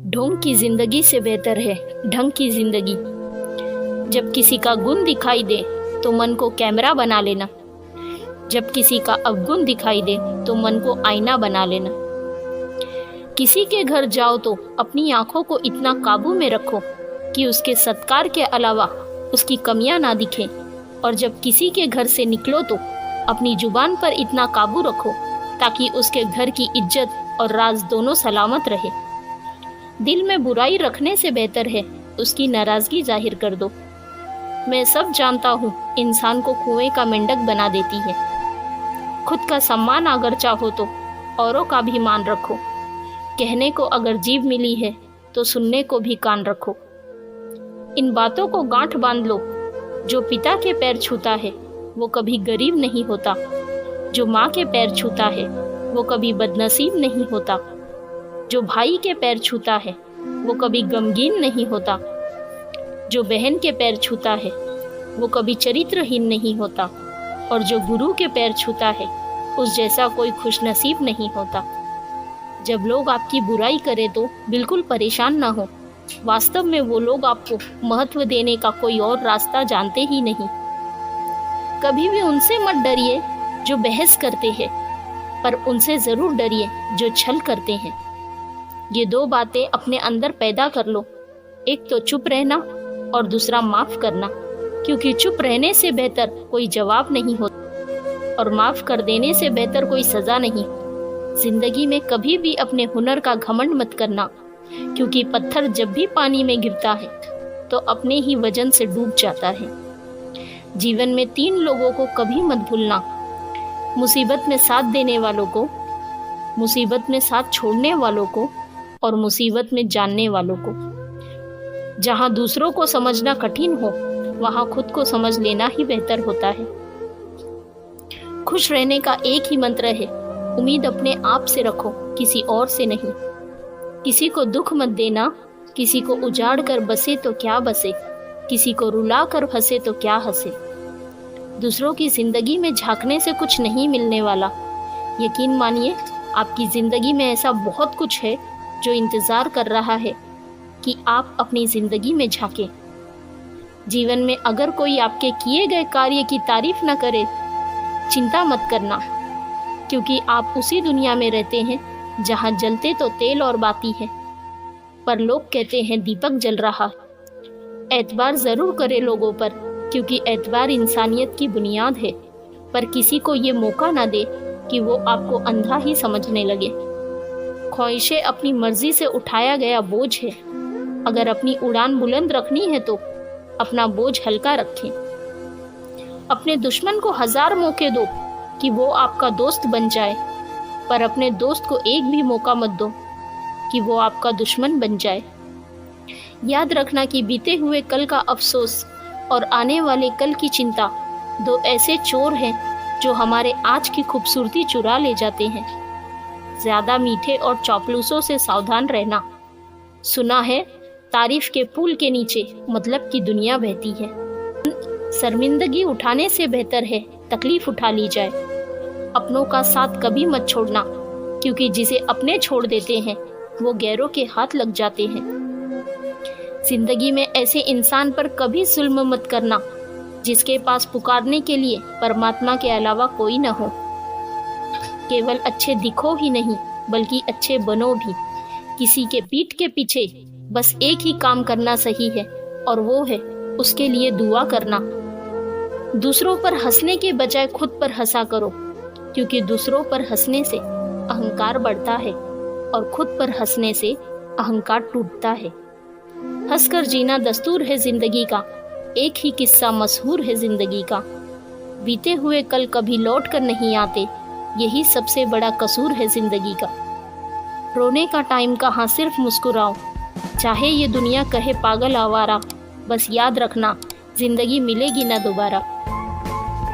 ढोंग की जिंदगी से बेहतर है ढंग की जिंदगी। जब किसी का गुण दिखाई दे तो मन को कैमरा बना लेना, जब किसी का अवगुण दिखाई दे तो मन को आईना बना लेना। किसी के घर जाओ तो अपनी आंखों को इतना काबू में रखो कि उसके सत्कार के अलावा उसकी कमियां ना दिखें, और जब किसी के घर से निकलो तो अपनी जुबान पर इतना काबू रखो ताकि उसके घर की इज्जत और राज दोनों सलामत रहे। दिल में बुराई रखने से बेहतर है उसकी नाराजगी जाहिर कर दो। मैं सब जानता हूँ इंसान को कुएं का मेंढक बना देती है। खुद का सम्मान अगर चाहो तो औरों का भी मान रखो। कहने को अगर जीभ मिली है तो सुनने को भी कान रखो। इन बातों को गांठ बांध लो, जो पिता के पैर छूता है वो कभी गरीब नहीं होता, जो माँ के पैर छूता है वो कभी बदनसीब नहीं होता, जो भाई के पैर छूता है वो कभी गमगीन नहीं होता, जो बहन के पैर छूता है वो कभी चरित्रहीन नहीं होता, और जो गुरु के पैर छूता है उस जैसा कोई खुशनसीब नहीं होता। जब लोग आपकी बुराई करें तो बिल्कुल परेशान ना हो, वास्तव में वो लोग आपको महत्व देने का कोई और रास्ता जानते ही नहीं। कभी भी उनसे मत डरिए जो बहस करते हैं, पर उनसे जरूर डरिए जो छल करते हैं। ये दो बातें अपने अंदर पैदा कर लो, एक तो चुप रहना और दूसरा माफ करना, क्योंकि चुप रहने से बेहतर कोई जवाब नहीं होता और माफ कर देने से बेहतर कोई सजा नहीं। जिंदगी में कभी भी अपने हुनर का घमंड मत करना, क्योंकि पत्थर जब भी पानी में गिरता है तो अपने ही वजन से डूब जाता है। जीवन में 3 लोगों को कभी मत भूलना, मुसीबत में साथ देने वालों को, मुसीबत में साथ छोड़ने वालों को और मुसीबत में जानने वालों को। जहाँ दूसरों को समझना कठिन हो वहाँ खुद को समझ लेना ही बेहतर होता है। खुश रहने का एक ही मंत्र है, उम्मीद अपने आप से रखो, किसी और से नहीं। किसी को दुख मत देना, किसी को उजाड़ कर बसे तो क्या बसे, किसी को रुला कर हंसे तो क्या हंसे। दूसरों की जिंदगी में झांकने से कुछ नहीं मिलने वाला। यकीन मानिए आपकी जिंदगी में ऐसा बहुत कुछ है जो इंतजार कर रहा है कि आप अपनी जिंदगी में झांकें। जीवन में अगर कोई आपके किए गए कार्य की तारीफ न करे, चिंता मत करना, क्योंकि आप उसी दुनिया में रहते हैं जहां जलते तो तेल और बाती है, पर लोग कहते हैं दीपक जल रहा। एतबार जरूर करे लोगों पर, क्योंकि एतबार इंसानियत की बुनियाद है, पर किसी को ये मौका ना दे कि वो आपको अंधा ही समझने लगे। ख्वाहिशें अपनी मर्जी से उठाया गया बोझ है, अगर अपनी उड़ान बुलंद रखनी है तो अपना बोझ हल्का रखें। अपने दुश्मन को 1000 मौके दो कि वो आपका दोस्त बन जाए, पर अपने दोस्त को एक भी मौका मत दो कि वो आपका दुश्मन बन जाए। याद रखना कि बीते हुए कल का अफसोस और आने वाले कल की चिंता 2 ऐसे चोर हैं जो हमारे आज की खूबसूरती चुरा ले जाते हैं। ज्यादा मीठे और चापलूसों से सावधान रहना। सुना है तारीफ के पुल के नीचे मतलब की दुनिया बहती है। शर्मिंदगी उठाने से बेहतर है तकलीफ उठा ली जाए। अपनों का साथ कभी मत छोड़ना, क्योंकि जिसे अपने छोड़ देते हैं वो गैरों के हाथ लग जाते हैं। जिंदगी में ऐसे इंसान पर कभी जुल्म मत करना जिसके पास पुकारने के लिए परमात्मा के अलावा कोई न हो। केवल अच्छे दिखो ही नहीं बल्कि अच्छे बनो भी। किसी के पीठ के पीछे बस एक ही काम करना सही है, और वो है उसके लिए दुआ करना। दूसरों पर हंसने के बजाय खुद पर हंसा करो, क्योंकि दूसरों पर हंसने से अहंकार बढ़ता है और खुद पर हंसने से अहंकार टूटता है। हंसकर जीना दस्तूर है जिंदगी का, एक ही किस्सा मशहूर है जिंदगी का। बीते हुए कल कभी लौट कर नहीं आते, यही सबसे बड़ा कसूर है जिंदगी का। रोने का टाइम कहाँ, सिर्फ मुस्कुराओ, चाहे ये दुनिया कहे पागल आवारा। बस याद रखना जिंदगी मिलेगी ना दोबारा।